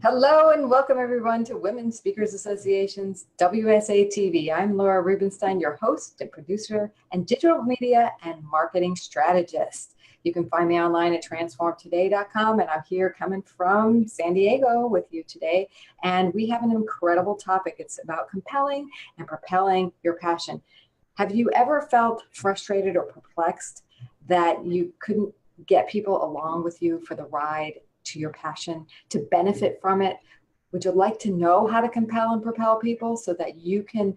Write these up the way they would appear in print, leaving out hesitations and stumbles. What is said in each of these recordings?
Hello and welcome everyone to Women Speakers Association's WSATV. I'm Laura Rubenstein, your host and producer and digital media and marketing strategist. You can find me online at transformtoday.com, and I'm here coming from San Diego with you today. And we have an incredible topic. It's about compelling and propelling your passion. Have you ever felt frustrated or perplexed that you couldn't get people along with you for the ride to your passion, to benefit from it? Would you like to know how to compel and propel people so that you can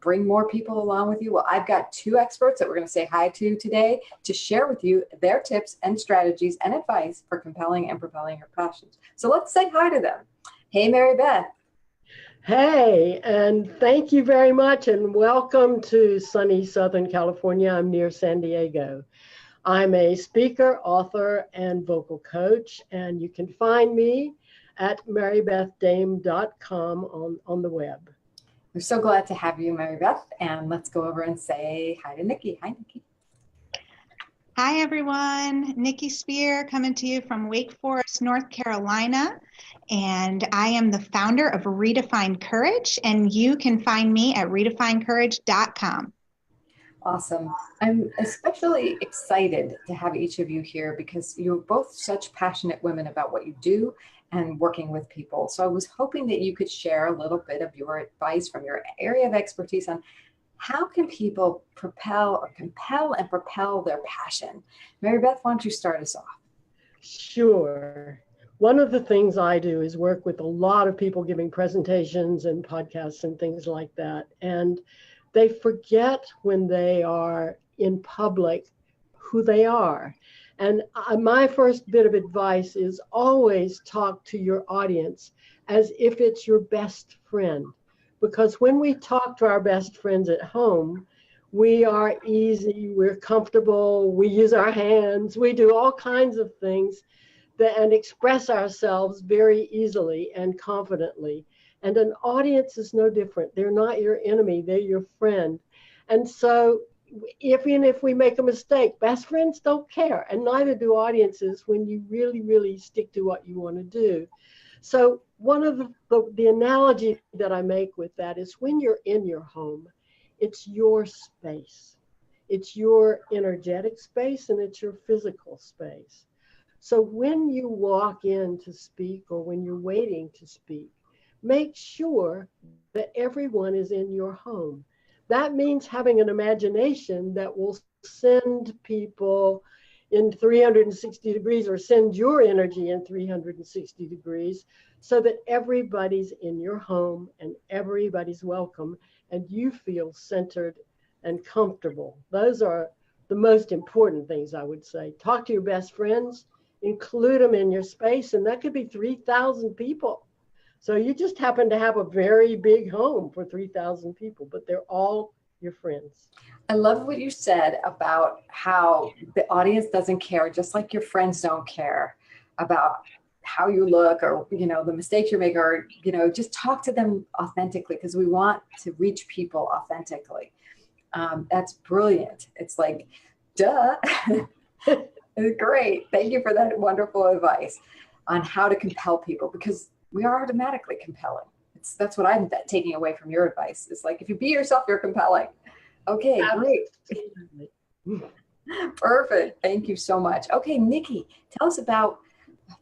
bring more people along with you? Well, I've got two experts that we're going to say hi to today to share with you their tips and strategies and advice for compelling and propelling your passions. So let's say hi to them. Hey, Meribeth. Hey, and thank you very much, and welcome to sunny Southern California. I'm near San Diego. I'm a speaker, author, and vocal coach, and you can find me at meribethdayme.com on the web. We're so glad to have you, Meribeth, and let's go over and say hi to Nikki. Hi, Nikki. Hi, everyone. Nikki Spear coming to you from Wake Forest, North Carolina, and I am the founder of Redefine Courage, and you can find me at redefinecourage.com. Awesome. I'm especially excited to have each of you here because you're both such passionate women about what you do and working with people. So I was hoping that you could share a little bit of your advice from your area of expertise on how can people propel or compel and propel their passion. Meribeth, why don't you start us off? Sure. One of the things I do is work with a lot of people giving presentations and podcasts and things like that. And they forget when they are in public who they are. And my first bit of advice is always talk to your audience as if it's your best friend. Because when we talk to our best friends at home, we are easy, we're comfortable, we use our hands, we do all kinds of things and express ourselves very easily and confidently. And an audience is no different. They're not your enemy, they're your friend. And so even if we make a mistake, best friends don't care, and neither do audiences when you really, really stick to what you want to do. So one of the analogy that I make with that is when you're in your home, it's your space. It's your energetic space and it's your physical space. So when you walk in to speak or when you're waiting to speak, make sure that everyone is in your home. That means having an imagination that will send people in 360 degrees or send your energy in 360 degrees so that everybody's in your home and everybody's welcome and you feel centered and comfortable. Those are the most important things I would say. Talk to your best friends, include them in your space, and that could be 3,000 people. So you just happen to have a very big home for 3,000 people, but they're all your friends. I love what you said about how the audience doesn't care, just like your friends don't care about how you look or, the mistakes you make, or, just talk to them authentically because we want to reach people authentically. That's brilliant. It's like, duh. Great. Thank you for that wonderful advice on how to compel people, because we are automatically compelling. That's what I'm taking away from your advice. It's like, if you be yourself, you're compelling. Okay, great. Perfect. Thank you so much. Okay, Nikki, tell us about,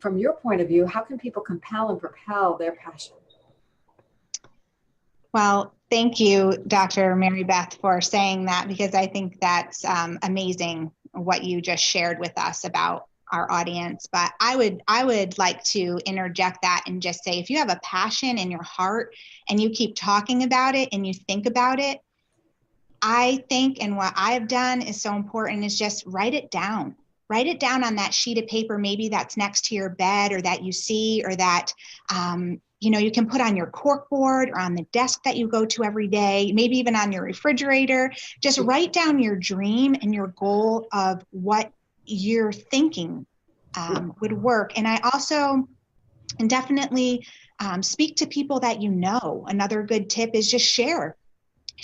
from your point of view, how can people compel and propel their passion? Well, thank you, Dr. Meribeth, for saying that, because I think that's amazing what you just shared with us about our audience. But I would like to interject that and just say, if you have a passion in your heart and you keep talking about it and you think about it, I think, and what I've done is so important, is just write it down. Write it down on that sheet of paper, maybe that's next to your bed or that you see, or that you can put on your corkboard or on the desk that you go to every day, maybe even on your refrigerator. Just write down your dream and your goal of what you're thinking would work. And I also definitely speak to people that you know. Another good tip is just share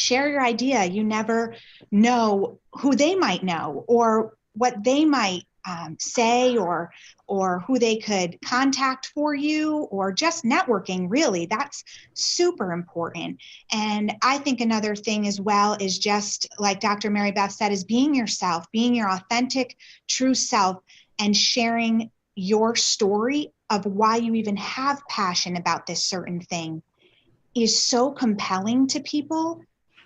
your idea. You never know who they might know or what they might say, or who they could contact for you, or just networking, really. That's super important. And I think another thing as well is just like Dr. Meribeth said, is being yourself, being your authentic, true self, and sharing your story of why you even have passion about this certain thing is so compelling to people.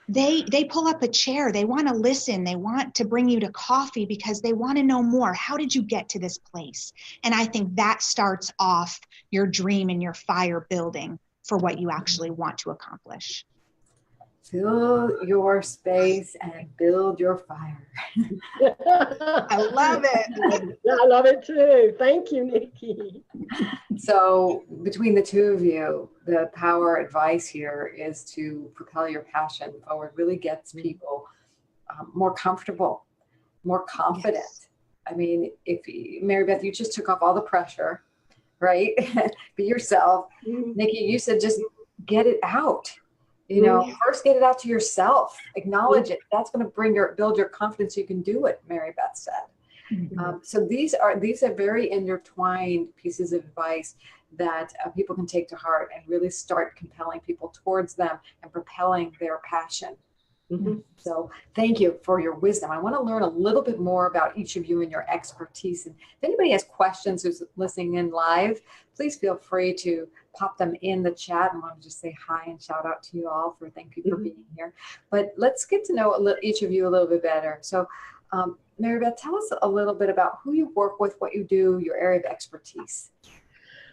They pull up a chair, they want to listen, they want to bring you to coffee because they want to know more. How did you get to this place? And I think that starts off your dream and your fire building for what you actually want to accomplish. Fill your space and build your fire. I love it. I love it too. Thank you, Nikki. So between the two of you, the power advice here is to propel your passion forward. Really gets people more comfortable, more confident. Yes. I mean, Meribeth, you just took off all the pressure, right? Be yourself. Mm-hmm. Nikki, you said just get it out. You know, first get it out to yourself. Acknowledge it. That's going to build your confidence. You can do it, Meribeth said. Mm-hmm. So these are very intertwined pieces of advice that people can take to heart and really start compelling people towards them and propelling their passion. Mm-hmm. So thank you for your wisdom. I want to learn a little bit more about each of you and your expertise. And if anybody has questions who's listening in live, please feel free to pop them in the chat. And I want to just say hi and shout out to you all for thank you for being here. But let's get to know each of you a little bit better. So Meribeth, tell us a little bit about who you work with, what you do, your area of expertise.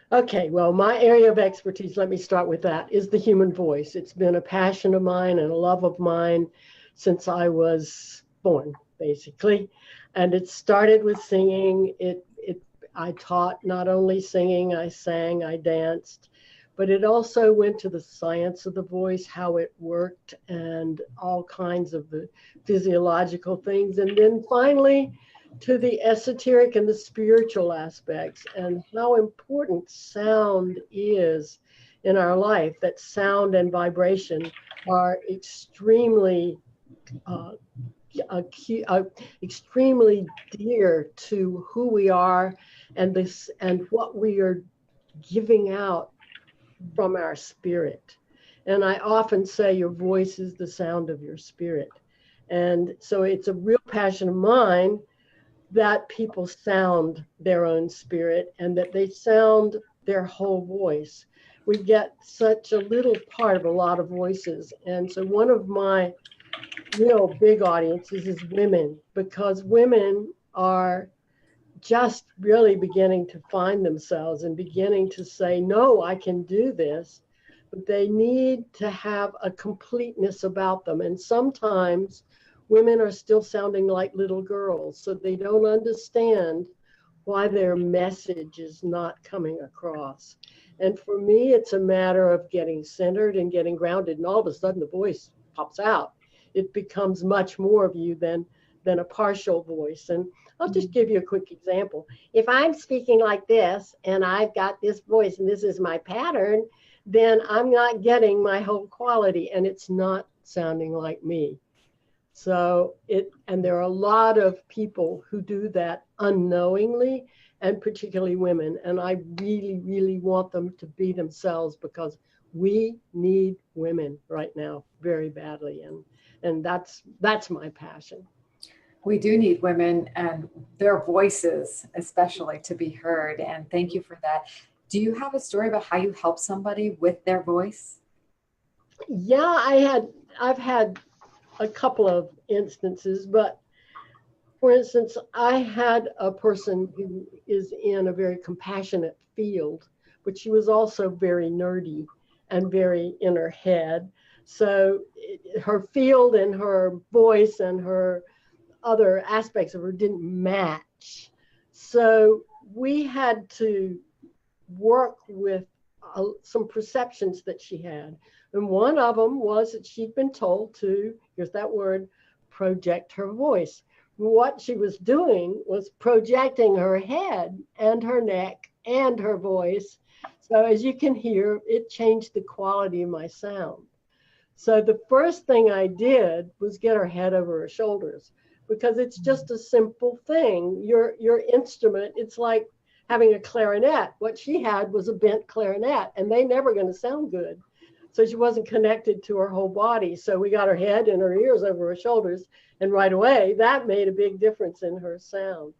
Okay, well, my area of expertise, let me start with that, is the human voice. It's been a passion of mine and a love of mine since I was born, basically. And it started with singing. I taught not only singing, I sang, I danced, but it also went to the science of the voice, how it worked, and all kinds of the physiological things. And then finally, to the esoteric and the spiritual aspects and how important sound is in our life, that sound and vibration are extremely extremely dear to who we are and what we are giving out from our spirit. And I often say your voice is the sound of your spirit. And so it's a real passion of mine that people sound their own spirit and that they sound their whole voice. We get such a little part of a lot of voices. And so one of my real big audiences is women, because women are just really beginning to find themselves and beginning to say, no, I can do this, but they need to have a completeness about them. And sometimes women are still sounding like little girls, so they don't understand why their message is not coming across. And for me, it's a matter of getting centered and getting grounded, and all of a sudden the voice pops out. It becomes much more of you than a partial voice. And I'll just give you a quick example. If I'm speaking like this and I've got this voice and this is my pattern, then I'm not getting my whole quality and it's not sounding like me. So and there are a lot of people who do that unknowingly, and particularly women. And I really, really want them to be themselves, because we need women right now very badly. And that's my passion. We do need women and their voices, especially, to be heard. And thank you for that. Do you have a story about how you help somebody with their voice? Yeah, I've had a couple of instances, but for instance, I had a person who is in a very compassionate field, but she was also very nerdy and very in her head. So her field and her voice and her other aspects of her didn't match. So we had to work with some perceptions that she had. And one of them was that she'd been told to, here's that word, project her voice. What she was doing was projecting her head and her neck and her voice. So as you can hear, it changed the quality of my sound. So the first thing I did was get her head over her shoulders. because it's just a simple thing. Your instrument, it's like having a clarinet. What she had was a bent clarinet, and they never going to sound good. So she wasn't connected to her whole body. So we got her head and her ears over her shoulders, and right away that made a big difference in her sound.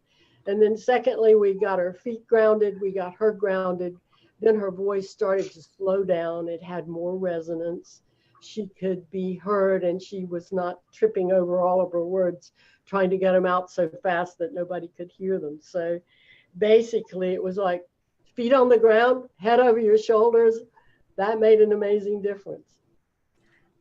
And then secondly, we got her feet grounded, we got her grounded. Then her voice started to slow down. It had more resonance. She could be heard, and she was not tripping over all of her words, trying to get them out so fast that nobody could hear them. So basically, it was like feet on the ground, head over your shoulders. That made an amazing difference.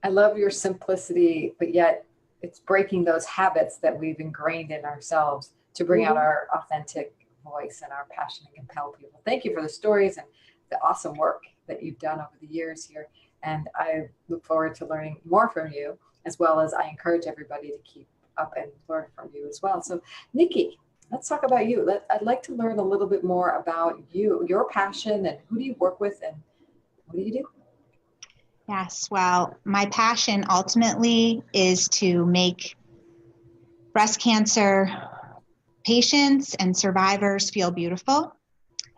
I love your simplicity, but yet it's breaking those habits that we've ingrained in ourselves to bring out our authentic voice and our passion and compel people. Thank you for the stories and the awesome work that you've done over the years here. And I look forward to learning more from you, as well as I encourage everybody to keep up and learn from you as well. So Nikki, let's talk about you. I'd like to learn a little bit more about you, your passion, and who do you work with and what do you do? Yes, well, my passion ultimately is to make breast cancer patients and survivors feel beautiful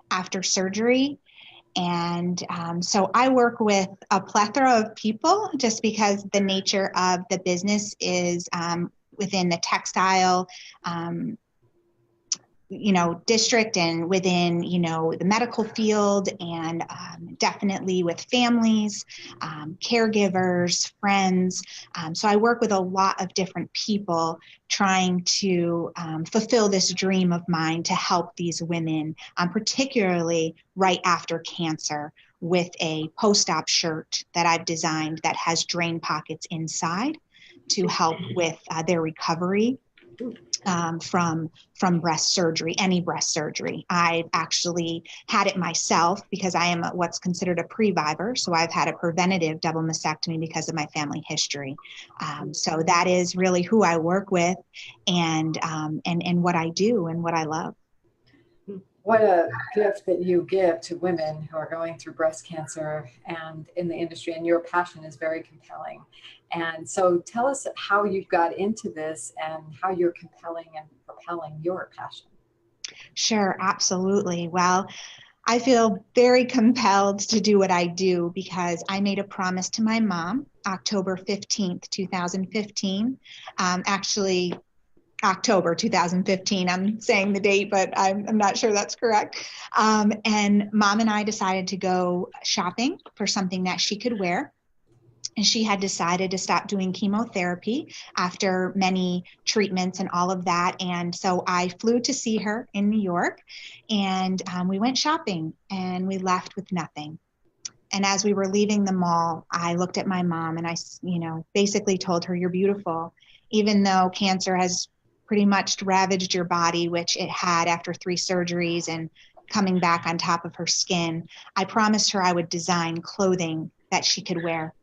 after surgery. And so I work with a plethora of people just because the nature of the business is within the textile district and within, the medical field, and definitely with families, caregivers, friends. So I work with a lot of different people trying to fulfill this dream of mine to help these women, particularly right after cancer, with a post-op shirt that I've designed that has drain pockets inside to help with their recovery from breast surgery, any breast surgery. I've actually had it myself because I am what's considered a previvor. So I've had a preventative double mastectomy because of my family history. So that is really who I work with and what I do and what I love. What a gift that you give to women who are going through breast cancer and in the industry, and your passion is very compelling. And so tell us how you got into this and how you're compelling and propelling your passion. Sure, absolutely. Well, I feel very compelled to do what I do because I made a promise to my mom, October 15th, 2015. Actually, October 2015. I'm saying the date, but I'm not sure that's correct. And Mom and I decided to go shopping for something that she could wear. And she had decided to stop doing chemotherapy after many treatments and all of that. And so I flew to see her in New York, and we went shopping and we left with nothing. And as we were leaving the mall, I looked at my mom and I, basically told her, "You're beautiful." Even though cancer has pretty much ravaged your body, which it had after 3 surgeries and coming back on top of her skin, I promised her I would design clothing that she could wear.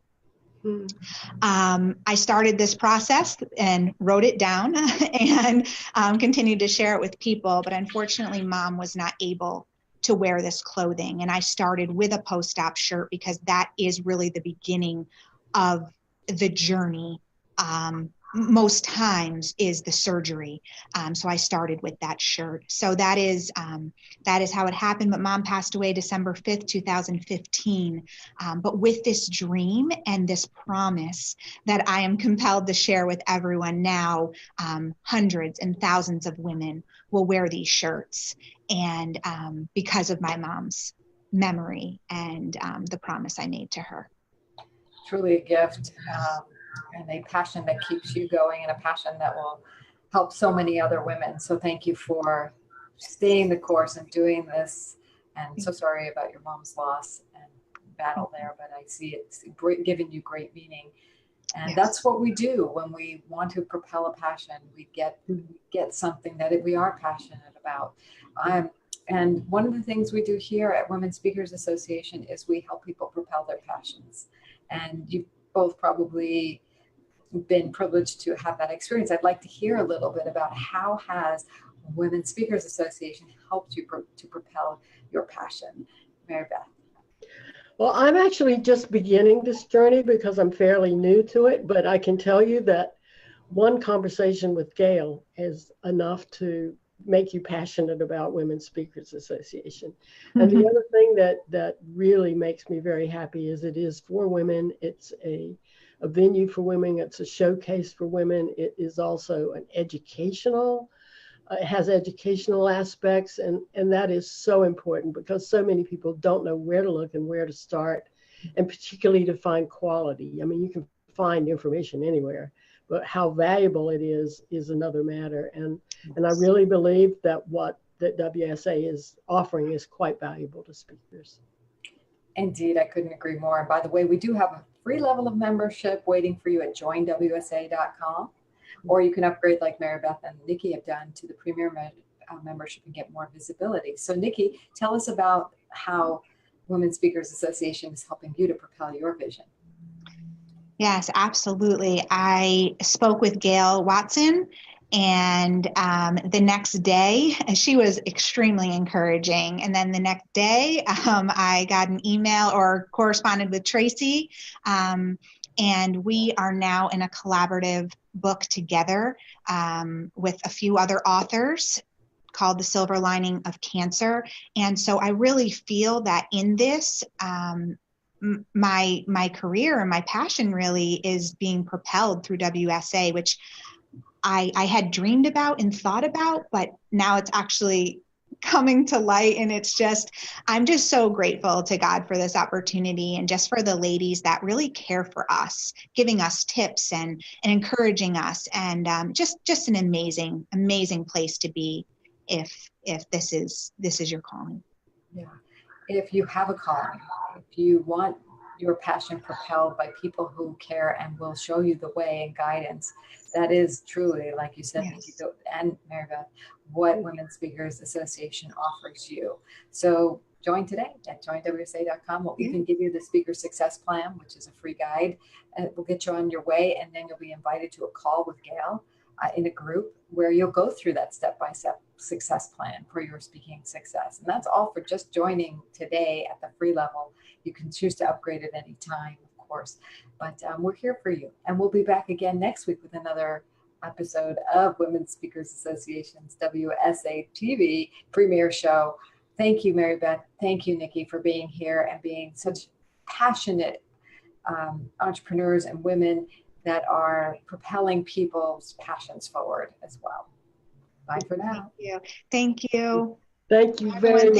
I started this process and wrote it down and continued to share it with people. But unfortunately, Mom was not able to wear this clothing. And I started with a post-op shirt because that is really the beginning of the journey. Most times is the surgery. So I started with that shirt. So that is how it happened. But Mom passed away December 5th, 2015. But with this dream and this promise that I am compelled to share with everyone now, hundreds and thousands of women will wear these shirts. And because of my mom's memory and the promise I made to her. Truly a gift. And a passion that keeps you going and a passion that will help so many other women. So thank you for staying the course and doing this. And so sorry about your mom's loss and battle there, but I see it's giving you great meaning. And that's what we do when we want to propel a passion. We get something that we are passionate about. And one of the things we do here at Women Speakers Association is we help people propel their passions. And you've both probably been privileged to have that experience. I'd like to hear a little bit about how has Women Speakers Association helped you to propel your passion, Meribeth. Well, I'm actually just beginning this journey because I'm fairly new to it, but I can tell you that one conversation with Gail is enough to make you passionate about Women Speakers Association. And the other thing that really makes me very happy is it is for women. It's a venue for women. It's a showcase for women. It is also an educational, it has educational aspects, and that is so important because so many people don't know where to look and where to start, and particularly to find quality. I mean, you can find information anywhere, but how valuable it is another matter. And I really believe that what that WSA is offering is quite valuable to speakers. Indeed, I couldn't agree more. And by the way, we do have a free level of membership waiting for you at joinwsa.com, or you can upgrade like Meribeth and Nikki have done to the Premier membership and get more visibility. So Nikki, tell us about how Women Speakers Association is helping you to propel your vision. Yes, absolutely. I spoke with Gail Watson, and the next day, she was extremely encouraging. And then the next day, I got an email or corresponded with Tracy, and we are now in a collaborative book together with a few other authors called The Silver Lining of Cancer. And so I really feel that in this, my career and my passion really is being propelled through WSA, which I had dreamed about and thought about, but now it's actually coming to light. And I'm just so grateful to God for this opportunity and just for the ladies that really care for us, giving us tips and encouraging us, and just an amazing, amazing place to be if this is your calling. Yeah. If you have a calling, if you want your passion propelled by people who care and will show you the way and guidance, that is truly, like you said, Yes. Nikki and Meribeth, what Women Speakers Association offers you. So join today at joinwsa.com. We'll even give you the Speaker Success Plan, which is a free guide. We'll get you on your way, and then you'll be invited to a call with Gail in a group where you'll go through that step-by-step success plan for your speaking success. And that's all for just joining today at the free level. You can choose to upgrade at any time, of course, but we're here for you. And we'll be back again next week with another episode of Women Speakers Association's WSATV premiere show. Thank you, Meribeth. Thank you, Nikki, for being here and being such passionate entrepreneurs and women that are propelling people's passions forward as well. Bye for now. Thank you. Thank you very much.